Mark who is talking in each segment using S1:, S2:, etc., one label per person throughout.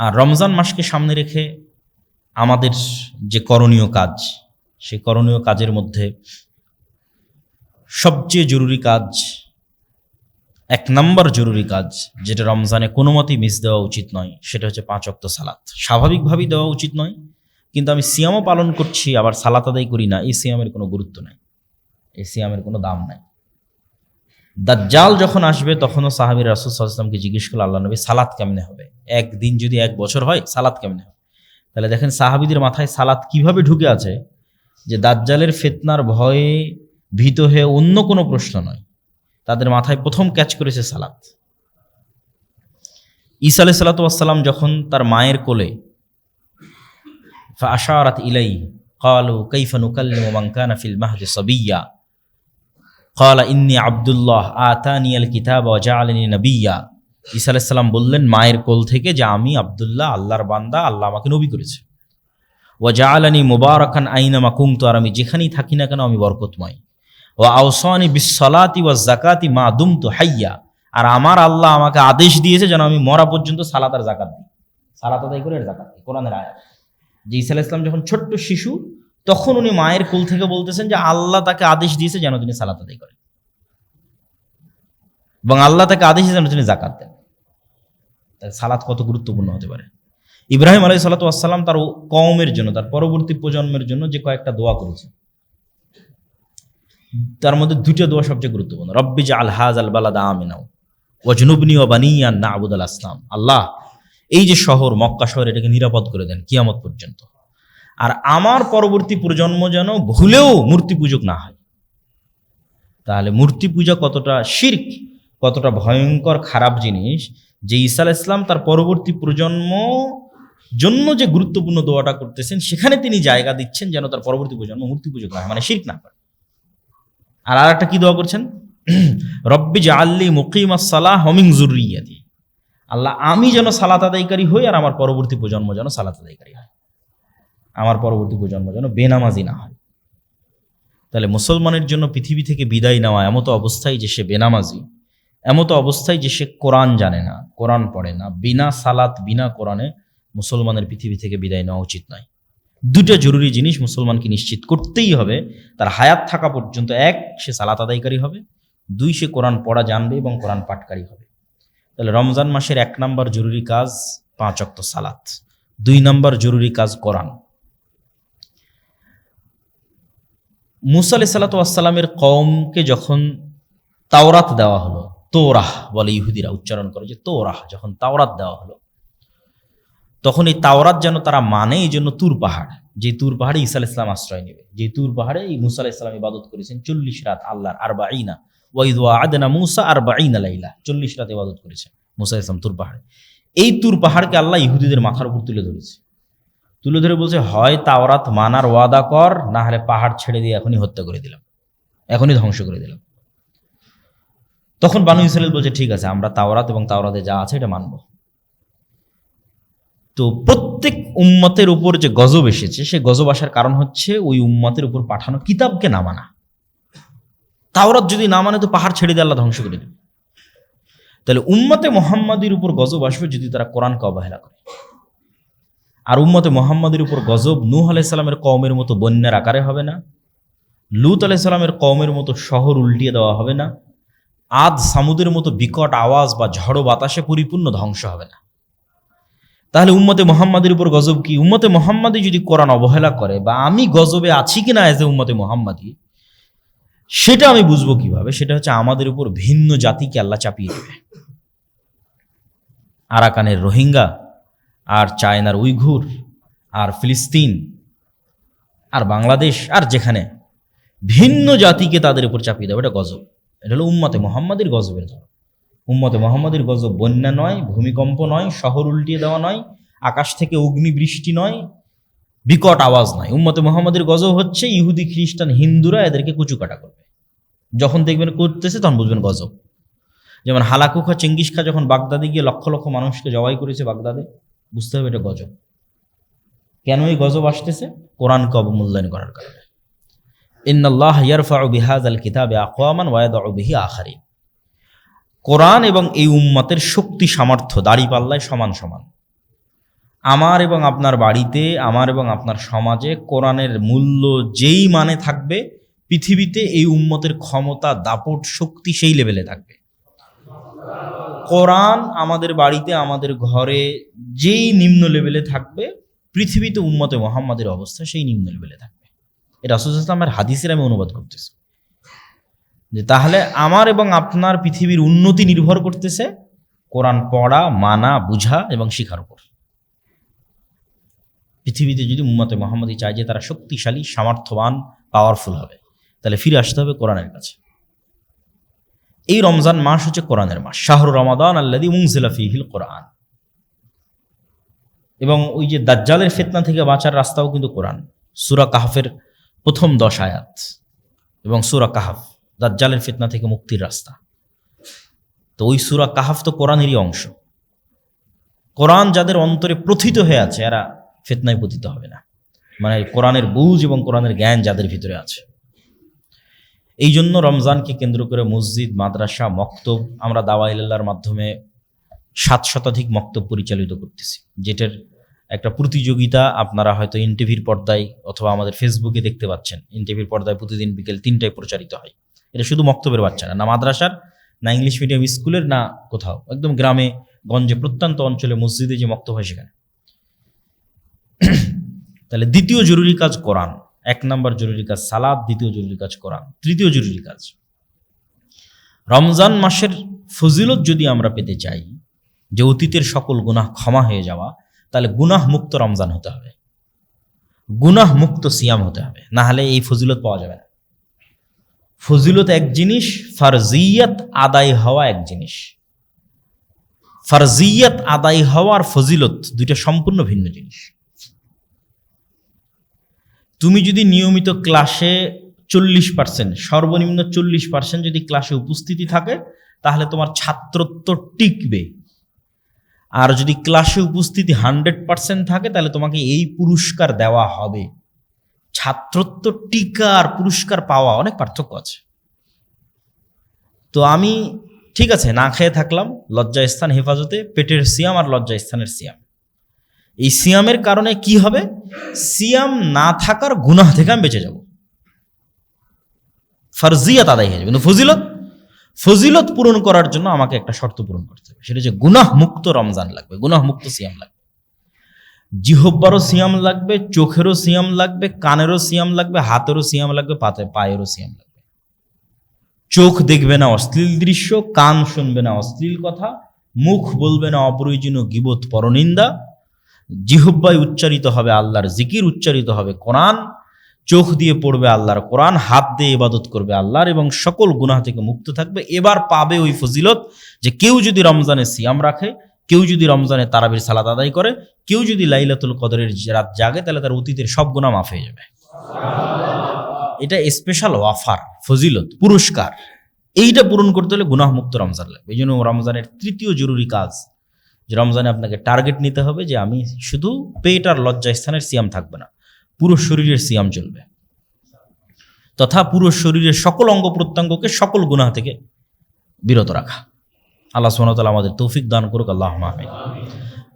S1: আর রমজান মাসকে সামনে রেখে আমাদের যে করণীয় কাজ, সেই করণীয় কাজের মধ্যে সবচেয়ে জরুরি কাজ, 1 নম্বর জরুরি কাজ, যেটা রমজানে কোনো মতেই মিস দেওয়া উচিত নয়, সেটা হচ্ছে 5 ওয়াক্ত সালাত। স্বাভাবিকভাবেই দেওয়া উচিত নয়, কিন্তু আমি সিয়ামও পালন করছি আবার সালাত আদায় করি না, এই সিয়ামের কোনো গুরুত্ব নাই, এই সিয়ামের কোনো দাম নাই। দাজ্জাল যখন আসবে তখনও সাহাবী রাসূল সাল্লাল্লাহু আলাইহি ওয়াসাল্লামকে জিজ্ঞেস করল, আল্লাহ নবী সালাত কেমনে হবে? একদিন যদি 1 বছর হয়, সালাত কেমনে হবে? তাহলে দেখেন সাহাবীদের মাথায় সালাত কিভাবে ঢুকে আছে, যে দাজ্জালের ফিতনার ভয়ে ভীত হয়ে অন্য কোনো প্রশ্ন নয়, তাদের মাথায় প্রথম ক্যাচ করেছে সালাত। ঈসা আলাইহিস সালাতু ওয়াস সালাম যখন তার মায়ের কোলে, ফাআশারাত ইলাইহি ক্বালু কাইফা নুকাল্লিমু মান কানা ফিল মাহদি সাবিয়্যা ক্বালা ইন্নী আব্দুল্লাহ আতানিয়াল কিতাবা ওয়া জাআলানি নাবিয়্যা। ঈসা আলাইহিস সালাম বললেন মায়ের কোল থেকে যে আমি আব্দুল্লাহ, আল্লাহর বান্দা, আল্লাহ আমাকে নবী করেছে। ওয়া জাআলানি মুবারাকান আইনামা কুনতু, আর আমি যেখানেই থাকি না কেন আমি বরকতময়। ওয়া আওসানি বিস-সালাতি ওয়াজ যাকাতি মা দুমতু হাইয়্যা, আর আমার আল্লাহ আমাকে আদেশ দিয়েছে যেন আমি মরা পর্যন্ত সালাত আর যাকাত দিই, সালাত আদায় করে আর যাকাত দিই। কোরআনের আয়াত। যে ঈসা আলাইহিস সালাম যখন ছোট্ট শিশু, তখন উনি মায়ের কোল থেকে বলতেছেন যে আল্লাহ তাকে আদেশ দিয়েছে যেন তিনি সালাত আদায় করেন, এবং আল্লাহ তাকে আদেশ দিয়েছে যেন তিনি যাকাত দেন। তাহলে সালাত কত গুরুত্বপূর্ণ হতে পারে। ইব্রাহিম আলাইহিস সালাতু ওয়াস সালাম তার কওমের জন্য, তার পরবর্তী প্রজন্মের জন্য যে কয়েকটা দোয়া করেছে, তার মধ্যে 2টা দোয়া সবচেয়ে গুরুত্বপূর্ণ। রব্বি জাআল হাযাল বালাদা আমিনা ওয়াজনুবনি ওয়া বানিয়া আন না'বুদাল আসনাম। আল্লাহ, এই যে শহর মক্কা শহর, এটাকে নিরাপদ করে দেন কিয়ামত পর্যন্ত, আর আমার পরবর্তী প্রজন্ম যেন ভুলেও মূর্তি পূজক না হয়। তাহলে মূর্তি পূজা কতটা শিরক, কতটা ভয়ঙ্কর খারাপ জিনিস, যে ঈসা আলাইহিস সালাম তার পরবর্তী প্রজন্ম জন্য যে গুরুত্বপূর্ণ দোয়াটা করতেছেন, সেখানে তিনি জায়গা দিচ্ছেন যেন তার পরবর্তী প্রজন্ম মূর্তি পূজক না হয়, মানে শিরক না করে। আর আরেকটা কি দোয়া করছেন? রব্বি জাআলনি মুকিমাস সালাহ ওয়া মিন যুররিয়াতি। আল্লাহ, আমি যেন সালাত আদায়কারী হই আর আমার পরবর্তী প্রজন্ম যেন সালাত আদায়কারী হয়, আমার পরবর্তী প্রজন্ম যেন বেনামাজি না হয়। তাহলে মুসলমানের জন্য পৃথিবী থেকে বিদায় নেওয়া এমতো অবস্থায় যে সে বেনামাজি, এমতো অবস্থায় যে সে কোরআন জানে না, কোরআন পড়ে না, বিনা সালাত বিনা কোরআনে মুসলমানের পৃথিবী থেকে বিদায় নেওয়া উচিত নয়। 2টা জরুরি জিনিস মুসলমানকে নিশ্চিত করতেই হবে তার হায়াত থাকা পর্যন্ত। 1, সে সালাত আদায়কারী হবে, 2, সে কোরআন পড়া জানবে এবং কোরআন পাঠকারী হবে। তাহলে রমজান মাসের 1 নম্বর জরুরি কাজ 5 ওয়াক্ত সালাত, 2 নম্বর জরুরি কাজ কোরআন। মুসা আলাইহিস সালাতু ওয়াস সালামের কওমকে যখন তাওরাত দেওয়া হলো, তোরাহ বলে ইহুদিরা উচ্চারণ করে, যে তোরাহ, যখন তাওরাত দেওয়া হলো, তখন এই তাওরাত যেন তারা মানে, এই জন্য তুর পাহাড়, যে তুর পাহাড়ে ঈসা আলাইহিস সালাম আশ্রয় নেবে, যে তুর পাহাড়ে এই মুসা আলাইহিস সালাম ইবাদত করেছেন 40 রাত আল্লাহর, 40 ওয়া ইয ওয়া'আদনা মুসা 40 লাইলা, 40 রাত ইবাদত করেছেন মুসা আলাইহিস সালাম তুর পাহাড়ে। এই তুর পাহাড়কে আল্লাহ ইহুদিদের মাথার উপর তুলে ধরেছে, তুলে ধরে বলছে, হয় তাওরাত মানার ওয়াদা কর, না হলে পাহাড় ছেড়ে দিয়ে এখনই হত্যা করে দিলাম, এখনই ধ্বংস করে দিলাম। তখন বানু ইসরাঈল বলছে, ঠিক আছে, আমরা তাওরাত এবং তাওরাতে যা আছে এটা মানব। তো প্রত্যেক উম্মতের উপর যে গজব এসেছে, সে গজব আসার কারণ হচ্ছে ওই উম্মতের উপর পাঠানো কিতাবকে না মানা। তাওরাত যদি না মানে তো পাহাড় ছেড়ে দিয়ে আল্লাহ ধ্বংস করে দেবে। তাহলে উম্মতে মুহাম্মাদির উপর গজব আসবে যদি তারা কোরআনকে অবহেলা করে। আর উম্মতে মুহাম্মাদির উপর গজব নূহ আলাইহিস সালামের কওমের মতো বন্যার আকারে হবে না, লূত আলাইহিস সালামের কওমের মতো শহর উল্টিয়ে দেওয়া হবে না, আদ সামুদের মতো বিকট আওয়াজ বা ঝড়ো বাতাসে পরিপূর্ণ ধ্বংস হবে না। তাহলে উম্মতে মুহাম্মাদির উপর গজব কি? উম্মতে মুহাম্মাদি যদি কোরআন অবহেলা করে, বা আমি গজবে আছি কিনা এজ এ উম্মতে মুহাম্মাদি, সেটা আমি বুঝবো কিভাবে? সেটা হচ্ছে আমাদের উপর ভিন্ন জাতিকে আল্লাহ চাপিয়ে দেবে। আরাকানের রোহিঙ্গা, আর চায়নার উইঘুর, আর ফিলিস্তিন, আর বাংলাদেশ, আর যেখানে ভিন্ন জাতিকে তাদের উপর চাপিয়ে দেবে, এটা গজব। এটা হলো উম্মতে মুহাম্মাদির গজবের ধরন। উম্মতে মুহাম্মাদির গজব বন্যা নয়, ভূমিকম্প নয়, শহর উল্টিয়ে দেওয়া নয়, আকাশ থেকে অগ্নি বৃষ্টি নয়, বিকট আওয়াজ নয়। উম্মতে মুহাম্মাদির গজব হচ্ছে ইহুদি, খ্রিস্টান, হিন্দুরা এদেরকে কুচুকাটা করবে। যখন দেখবেন করতেছে তখন বুঝবেন গজব। যেমন হালাকু খা, চেঙ্গিস খা যখন বাগদাদে গিয়ে লক্ষ লক্ষ মানুষকে জবাই করেছে বাগদাদে, বুঝতে হবে এটা গজব। কেন এই গজব আসতেছে? কোরআনকে অবমূল্যায়ন করার কারণে। ইন্নাল্লাহ ইয়ারফাউ বিহাযাল কিতাবি আকওয়ামান ওয়া ইয়াদউ বিহি আখারিন। কোরআন এবং এই উম্মতের শক্তি সামর্থ্য দাড়িপাল্লায় সমান সমান। আমার এবং আপনার বাড়িতে, আমার এবং আপনার সমাজে কোরআনের মূল্য যেই মানে থাকবে, পৃথিবীতে এই উম্মতের ক্ষমতা, দাপট, শক্তি সেই লেভেলে থাকবে। কোরআন আমাদের বাড়িতে, আমাদের ঘরে যেই নিম্ন লেভেলে থাকবে, পৃথিবীতে উম্মতে মুহাম্মাদের অবস্থা সেই নিম্ন লেভেলে থাকবে। এটা রাসূল সাল্লাল্লাহু আলাইহি ওয়াসাল্লামের হাদিসের আমি অনুবাদ করতেছি, যে তাহলে আমার এবং আপনার পৃথিবীর উন্নতি নির্ভর করতেছে কোরআন পড়া, মানা, বুঝা এবং শিখার উপর। পৃথিবীতে যদি উম্মতে মুহাম্মাদি চায় যে তারা শক্তিশালী, সামর্থ্যবান, পাওয়ারফুল হবে, তাহলে ফিরে আসতে হবে কোরআনের কাছে। এই রমজান মাস হচ্ছে কোরআনের মাস, শাহরু রমাদান আল্লাযী উনজিলা ফীহিল কোরআন। এবং ওই যে দাজ্জালের ফিতনা থেকে বাঁচার রাস্তাও কিন্তু কোরআন। সূরা কাহফের প্রথম 10 আয়াত এবং সূরা কাহফ দাজ্জালের ফিতনা থেকে মুক্তির রাস্তা। তো ওই সূরা কাহফ তো কোরআনেরই অংশ। কোরআন যাদের অন্তরে প্রথিত হয়ে আছে, এরা ফিতনায় পতিত হবে না। মানে কোরআনের বুঝ এবং কোরআনের জ্ঞান যাদের ভিতরে আছে। এই জন্য রমজানকে কেন্দ্র করে মসজিদ, মাদ্রাসা, মক্তব, আমরা দাওয়া ইলাল্লাহর মাধ্যমে 7 শতাধিক মক্তব পরিচালিত করতেছি, যেটার একটা প্রতিযোগিতা আপনারা হয়তো এনটিভির পর্দায় অথবা আমাদের ফেসবুকে দেখতে পাচ্ছেন। এনটিভির পর্দায় প্রতিদিন বিকেল 3টায় প্রচারিত হয়। এটা শুধু মক্তবের বাচ্চা না, না মাদ্রাসার, না ইংলিশ মিডিয়াম স্কুলের, না কোথাও, একদম গ্রামে গঞ্জে প্রত্যন্ত অঞ্চলে মসজিদে যে মক্তব হয় সেখানে। তাহলে দ্বিতীয় জরুরি কাজ কোরআন, 1 নম্বর জরুরি কাজ সালাত, দ্বিতীয় জরুরি কাজ কোরআন, তৃতীয় জরুরি কাজ রমজান মাসের ফজিলত যদি আমরা পেতে চাই, যে অতীতের সকল গুনাহ ক্ষমা হয়ে যাওয়া, তাহলে গুনাহ মুক্ত রমজান হতে হবে, গুনাহ মুক্ত সিয়াম হতে হবে, না হলে এই ফজিলত পাওয়া যাবে না। ফজিলত এক জিনিস, ফারজিয়াত আদায় হওয়া এক জিনিস। ফারজিয়াত আদায় হওয়া আর ফজিলত দুইটা সম্পূর্ণ ভিন্ন জিনিস। তুমি যদি নিয়মিত ক্লাসে 40%, সর্বনিম্ন 40% যদি ক্লাসে উপস্থিতি থাকে, তাহলে তোমার ছাত্রত্ব টিকবে। আর যদি ক্লাসে উপস্থিতি 100% থাকে, তাহলে তোমাকে এই পুরস্কার দেওয়া হবে। ছাত্রত্ব টিকা আর পুরস্কার পাওয়া অনেক পার্থক্য আছে। তো আমি ঠিক আছে না খেয়ে থাকলাম, লজ্জা স্থান হেফাজতে, পেটের সিয়াম আর লজ্জা স্থানের সিয়াম। এই সিয়ামের কারণে কি হবে? সিয়াম না থাকার গুনাহ থেকে আমি বেঁচে যাব, ফারজিয়াত আদায় হয়ে যাবে। কিন্তু ফজিলত পূরণ করার জন্য আমাকে একটা শর্ত পূরণ করতে হবে, সেটা হচ্ছে গুনাহ মুক্ত রমজান লাগবে, গুনাহ মুক্ত সিয়াম লাগবে। জিহ্বারও সিয়াম লাগবে, চোখেরও সিয়াম লাগবে, কানেরও সিয়াম লাগবে, হাতেরও সিয়াম লাগবে, পায়েরও সিয়াম লাগবে। চোখ দেখবে না অশ্লীল দৃশ্য, কান শুনবে না অশ্লীল কথা, মুখ বলবে না অপ্রয়োজনীয় গীবত, পরনিন্দা, জিহ্বায় উচ্চারিত হবে আল্লাহর জিকির, উচ্চারিত হবে কোরআন, চোখ দিয়ে পড়বে আল্লাহর কোরআন, হাত দিয়ে ইবাদত করবে আল্লাহর, এবং সকল গুনাহ থেকে মুক্ত থাকবে। এবার পাবে ওই ফজিলত যে কেউ যদি রমজানে সিয়াম রাখে, কেউ যদি রমজানে তারাবির সালাত আদায় করে, কেউ যদি লাইলাতুল কদরের রাত জাগে, তাহলে তার অতীতের সব গুনাহ মাফ হয়ে যাবে। এটা স্পেশাল অফার, ফজিলত, পুরস্কার। এইটা পূরণ করতে হলে গুনাহ মুক্ত রমজান লাগবে। এই জন্য রমজানের তৃতীয় জরুরি কাজ, যে রমজানে আপনাকে টার্গেট নিতে হবে যে আমি শুধু পেট আর লজ্জা স্থানের সিয়াম থাকবে না, পুরো শরীরের সিয়াম চলবে, তথা পুরো শরীরের সকল অঙ্গ প্রত্যঙ্গকে সকল গুনাহ থেকে বিরত রাখা। আল্লাহ সুবহানাহু ওয়া তাআলা আমাদের তৌফিক দান করুক, আল্লাহুম্মা আমিন।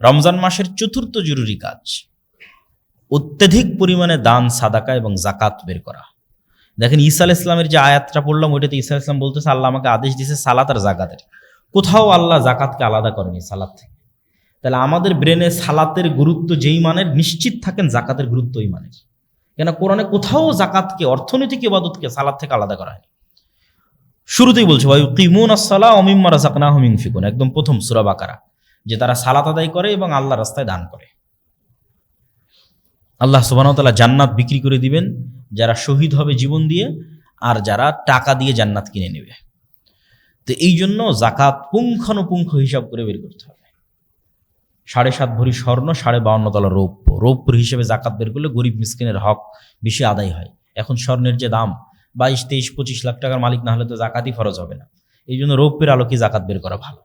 S1: রমজান মাসের চতুর্থ জরুরি কাজ অত্যধিক পরিমাণে দান, সাদাকা এবং জাকাত বের করা। দেখেন ঈসা আলাইহিস সালামের যে আয়াতটা পড়লাম, ওইটাতে ঈসা আলাইহিস সালাম বলতেছে আল্লাহ আমাকে আদেশ দিয়েছে সালাত আর জাকাতের। কোথাও আল্লাহ জাকাতকে আলাদা করেনি সালাত থেকে। তাহলে আমাদের ব্রেনে সালাতের গুরুত্ব যেই মানের, নিশ্চিত থাকেন জাকাতের গুরুত্ব ওই মানের। কেন কোরআনে কোথাও জাকাতকে, অর্থনৈতিক ইবাদতকে সালাত থেকে আলাদা করা হয়নি। শুরুতেই বলছে ওয়ায়ুকিমুনাস সালাহ ওয়া মিম্মা রাযাকনাহুম ইউনফিকুন, একদম প্রথম সূরা বাকারা, যে তারা সালাত আদায় করে এবং আল্লাহর রাস্তায় দান করে। আল্লাহ সুবহানাহু ওয়া তাআলা জান্নাত বিক্রি করে দিবেন যারা শহীদ হবে জীবন দিয়ে, আর যারা টাকা দিয়ে জান্নাত কিনে নেবে। তো এই জন্য জাকাত পুঙ্খানুপুঙ্খ হিসাব করে বের করতে হবে। 7.5 ভরি স্বর্ণ, 52 তলা রৌপ্য, রৌপ্যর হিসেবে জাকাত বের করলে গরিব মিসকিনের হক বেশি আদায় হয়। এখন স্বর্ণের যে দাম 22, 23, 25 লাখ টাকার মালিক না হলে তো জাকাতই ফরজ হবে না। এই জন্য রৌপ্যের আলোকে জাকাত বের করা ভালো।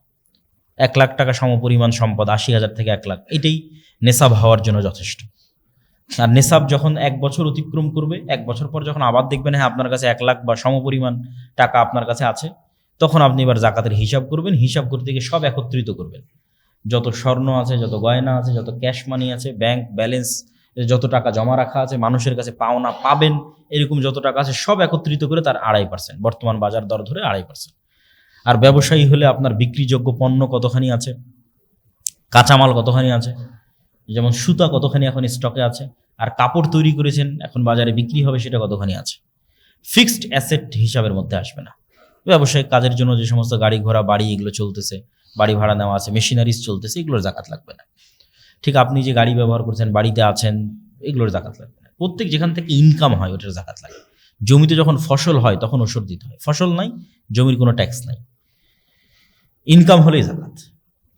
S1: 1 লাখ টাকা সমপরিমাণ সম্পদ, 80,000 থেকে 1 লাখ, এটাই নেশাব হওয়ার জন্য যথেষ্ট। আর নেশাব যখন 1 বছর অতিক্রম করবে, 1 বছর পর যখন আবার দেখবেন হ্যাঁ আপনার কাছে 1 লাখ বা সমপরিমাণ টাকা আপনার কাছে আছে, তখন আপনি এবার জাকাতের হিসাব করবেন। হিসাব করতে গিয়ে সব একত্রিত করবেন, যত স্বর্ণ আছে, যত গয়না আছে, যত ক্যাশ মানি আছে, ব্যাংক ব্যালেন্স, যত টাকা জমা রাখা আছে, মানুষের কাছে পাওনা পাবেন এরকম যত টাকা আছে সব একত্রিত করে তার 2.5%, বর্তমান বাজার দর ধরে 2.5%। আর ব্যবসায়ী হলে আপনার বিক্রিযোগ্য পণ্য কতখানি আছে, কাঁচামাল কতখানি আছে, যেমন সুতা কতখানি এখন স্টকে আছে, আর কাপড় তৈরি করেছেন এখন বাজারে বিক্রি হবে সেটা কতখানি আছে। ফিক্সড অ্যাসেট হিসাবের মধ্যে আসবে না। ব্যবসায়িক কাজের জন্য যে সমস্ত গাড়ি ঘোড়া বাড়ি এগুলো চলতেছে, বাড়ি ভাড়া নেওয়া আছে, মেশিনারিজ চলতেছে, এগুলোর জাকাত লাগবে না। ঠিক আপনি যে গাড়ি ব্যবহার করছেন, বাড়িতে আছেন, এগুলোর জাকাত লাগবে না। প্রত্যেক যেখান থেকে ইনকাম হয় ওটার জাকাত লাগে। জমিতে যখন ফসল হয় তখন ওষুধ দিতে হয়, ফসল নাই, জমির কোনো ট্যাক্স নাই, ইনকাম হলেই জাকাত।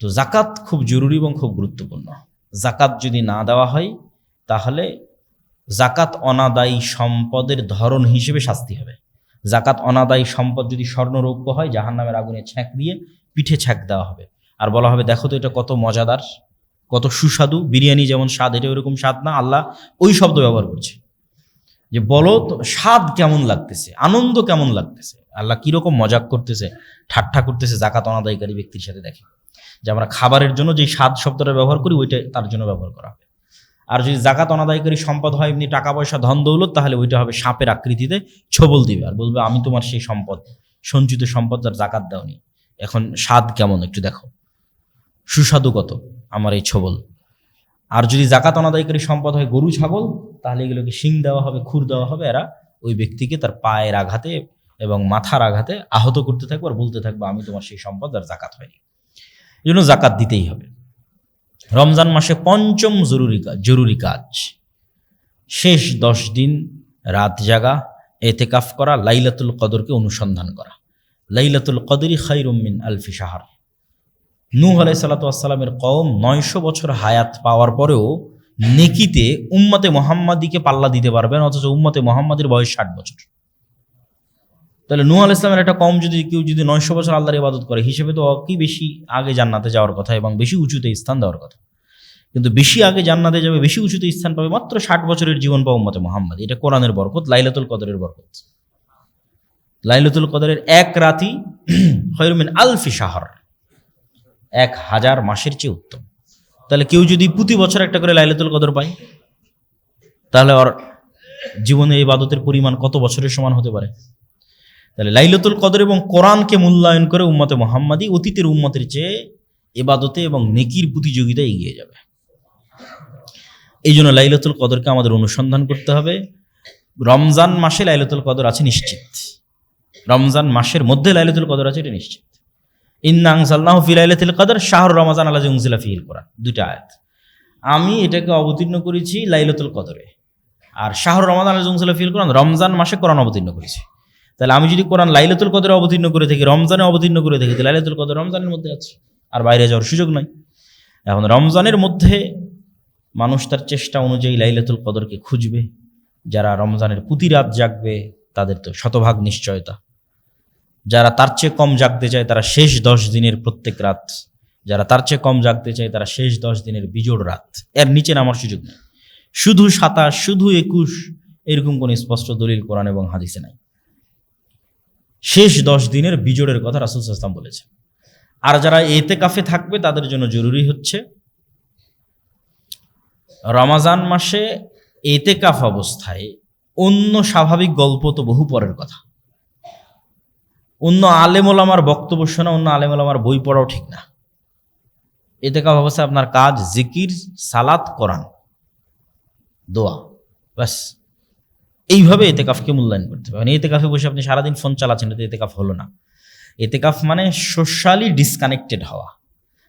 S1: তো জাকাত খুব জরুরি এবং খুব গুরুত্বপূর্ণ। জাকাত যদি না দেওয়া হয় তাহলে জাকাত অনাদায়ী সম্পদের ধরন হিসেবে শাস্তি হবে। জাকাত অনাদায়ী সম্পদ যদি স্বর্ণরৌপ্য হয়, জাহান্নামের আগুনে ছ্যাঁক দিয়ে পিঠে ছ্যাঁক দেওয়া হবে, আর বলা হবে দেখো তো এটা কত মজাদার, কত সুস্বাদু, বিরিয়ানি যেমন স্বাদ এটা ওরকম স্বাদ না। আল্লাহ ওই শব্দ ব্যবহার করছে যে বলো তো স্বাদ কেমন লাগতেছে, আনন্দ কেমন লাগতেছে, আল্লাহ কিরকম মজাক করতেছে, ঠাট্টা করতেছে জাকাত অনাদায়কারী ব্যক্তির সাথে। দেখে যে আমরা খাবারের জন্য যে স্বাদ শব্দটা ব্যবহার করি ওইটা তার জন্য ব্যবহার করা হবে। আর যদি জাকাত অনাদায়কারী সম্পদ হয় এমনি টাকা পয়সা ধন দৌলত, তাহলে ওইটা হবে সাপের আকৃতিতে ছবল দিবে আর বলবে আমি তোমার সেই সম্পদ, সঞ্চিত সম্পদ যার জাকাত দাওনি, এখন স্বাদ কেমন একটু দেখো, সুস্বাদু কত আমার এই ছবল। আর যদি জাকাত অনাদায়কারী সম্পদ হয় গরু ছাগল, তাহলে এগুলোকে শিং দেওয়া হবে, খুর দেওয়া হবে, এরা ওই ব্যক্তিকে তার পায়ের আঘাতে এবং মাথার আঘাতে আহত করতে থাকবে আর বলতে থাকবে আমি তোমার সেই সম্পদ আর জাকাত হয়নি। এই জন্য জাকাত দিতেই হবে। রমজান মাসে পঞ্চম জরুরি কাজ শেষ 10 দিন রাত জাগা, এতেকাফ করা, লাইলাতুল কদরকে অনুসন্ধান করা। লাইলাতুল কদরি খায়রুম মিন আলফি শাহর। নূহ আলাইহিস সালাতু ওয়াস সালামের কওম 900 বছর হায়াত পাওয়ার পরেও নেকিতে উম্মতে মুহাম্মাদিকে পাল্লা দিতে পারবেন, অথচ উম্মতে মুহাম্মাদের বয়স 60 বছর। তাহলে নূহ আলাইহিস সালামের একটা কওম যদি কেউ 900 বছর আল্লাহর ইবাদত করে, হিসেবে তো কি বেশি আগে জান্নাতে যাওয়ার কথা এবং বেশি উঁচুতে স্থান দেওয়ার কথা। কিন্তু বেশি আগে জান্নাতে যাবে, বেশি উঁচুতে স্থান পাবে মাত্র 60 বছরের জীবন পাওয়া উম্মতে মুহাম্মাদ। এটা কোরআনের বরকত, লাইলাতুল কদরের বরকত। লাইলাতুল কদরের এক রাতি খায়রুম মিন আলফি শাহর, 1000 মাসের চেয়ে উত্তম। তাহলে কেউ যদি প্রতি বছর একটা করে লাইলাতুল কদর পায়, তাহলে ওর জীবনে ইবাদতের পরিমাণ কত বছরের সমান হতে পারে। তাহলে লাইলাতুল কদর এবং কোরআনকে মূল্যায়ন করে উম্মতে মুহাম্মাদি অতীতের উম্মতের চেয়ে ইবাদতে এবং নেকির প্রতিযোগিতায় এগিয়ে যাবে। এই জন্য লাইলাতুল কদরকে আমাদের অনুসন্ধান করতে হবে। রমজান মাসে লাইলাতুল কদর আছে নিশ্চিত, রমজান মাসের মধ্যে লাইলাতুল কদর আছে এটা নিশ্চিত। ইন্না আনজালনাহু ফি লাইলাতুল কদর শাহরু রমাজান আল্লাযী উনজিলা ফীহিল কোরআন, দুইটা আয়াত। আমি এটাকে অবতীর্ণ করেছি লাইলাতুল কদরে, আর শাহরু রমাজান আল্লাযী উনজিলা ফীহিল কোরআন, রমজান মাসে কোরআন অবতীর্ণ করেছি। তাহলে আমি যদি কোরআন লাইলাতুল কদরে অবতীর্ণ করে থাকি, রমজানে অবতীর্ণ করে থাকি, তাহলে লাইলাতুল কদর রমজানের মধ্যে আছে, আর বাইরে যাওয়ার সুযোগ নাই। এখন রমজানের মধ্যে মানুষ তার চেষ্টা অনুযায়ী লাইলাতুল কদরকে খুঁজবে। যারা রমজানের প্রতি রাত জাগবে তাদের তো শতভাগ নিশ্চয়তা। যারা তার চেয়ে কম জাগতে চায় তারা শেষ 10 দিনের প্রত্যেক রাত, যারা তার চেয়ে কম জাগতে চায় তারা শেষ 10 দিনের বিজোড় রাত, এর নিচে নামার সুযোগ নেই। শুধু 27, শুধু 21 এরকম কোন স্পষ্ট দলিল কোরআন এবং হাদিসে নাই। শেষ 10 দিনের বিজোড়ের কথা রাসূল সাল্লাল্লাহু আলাইহি ওয়াসাল্লাম বলেছেন। আর যারা ইতিকাফে থাকবে তাদের জন্য জরুরি হচ্ছে রমজান মাসে ইতিকাফ অবস্থায় অন্য স্বাভাবিক গল্প তো বহু পরের কথা, অন্য আলেম ওলামার বক্তব্য শোনা, অন্য আলেম ওলামার বই পড়াও ঠিক না। ইতিকাফ অবস্থায় আপনার কাজ জিকির, সালাত, কোরআন, দোয়া, ব্যাস। এইভাবে ইতিকাফকে মূল্যায়ন করতে হবে। ইতিকাফে বসে আপনি সারাদিন ফোন চালাচ্ছেন, এটা ইতিকাফ হলো না। ইতিকাফ মানে সোশ্যালি ডিসকানেক্টেড হওয়া।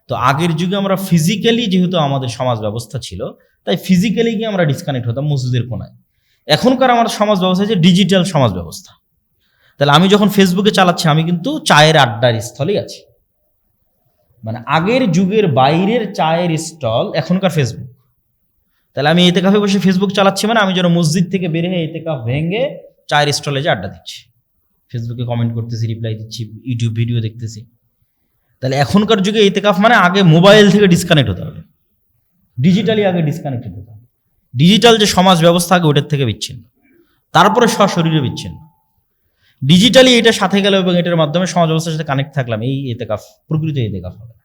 S1: তো আগের যুগে আমরা ফিজিক্যালি, যেহেতু আমাদের সমাজ ব্যবস্থা ছিল, তাই ফিজিক্যালি গিয়ে আমরা ডিসকানেক্ট হতাম মসজিদের কোনায়। এখনকার আমার সমাজ ব্যবস্থা হচ্ছে ডিজিটাল সমাজ ব্যবস্থা। তাহলে আমি যখন ফেসবুকে চালাচ্ছি, আমি কিন্তু চায়ের আড্ডার স্থলেই আছি। মানে আগের যুগের বাইরের চায়ের স্টল এখনকার ফেসবুক। তাহলে আমি ইতিকাফে বসে ফেসবুক চালাচ্ছি, মানে আমি যেন মসজিদ থেকে বের হয়ে ইতিকাফ ভেঙে চায়ের স্টলে যে আড্ডা দিচ্ছি, ফেসবুকে কমেন্ট করতেছি, রিপ্লাই দিচ্ছি, ইউটিউব ভিডিও দেখতেছি। তাহলে এখনকার যুগে ইতিকাফ মানে আগে মোবাইল থেকে ডিসকানেক্ট হতে হবে, ডিজিটালি আগে ডিসকানেক্টেড হতে হবে। ডিজিটাল যে সমাজ ব্যবস্থা আগে ওটার থেকে বিচ্ছিন্ন, তারপরে সশরীরে বিচ্ছিন্ন। ডিজিটালি এটা সাথে গেল এবং এটার মাধ্যমে সমাজ ব্যবস্থার সাথে কানেক্ট থাকলাম, এই ইতিকাফ প্রকৃত ইতিকাফ হবে না।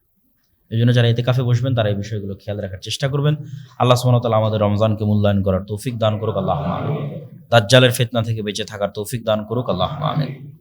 S1: এই জন্য যারা ইতিকাফে বসবেন তারা এই বিষয়গুলো খেয়াল রাখার চেষ্টা করবেন। আল্লাহ সুবহানাহু ওয়া তাআলা আমাদের রমজানকে মূল্যায়ন করার তৌফিক দান করুক, আল্লাহুম্মা আমিন। দাজ্জালের ফিতনা থেকে বেঁচে থাকার তৌফিক দান করুক, আল্লাহুম্মা আমিন।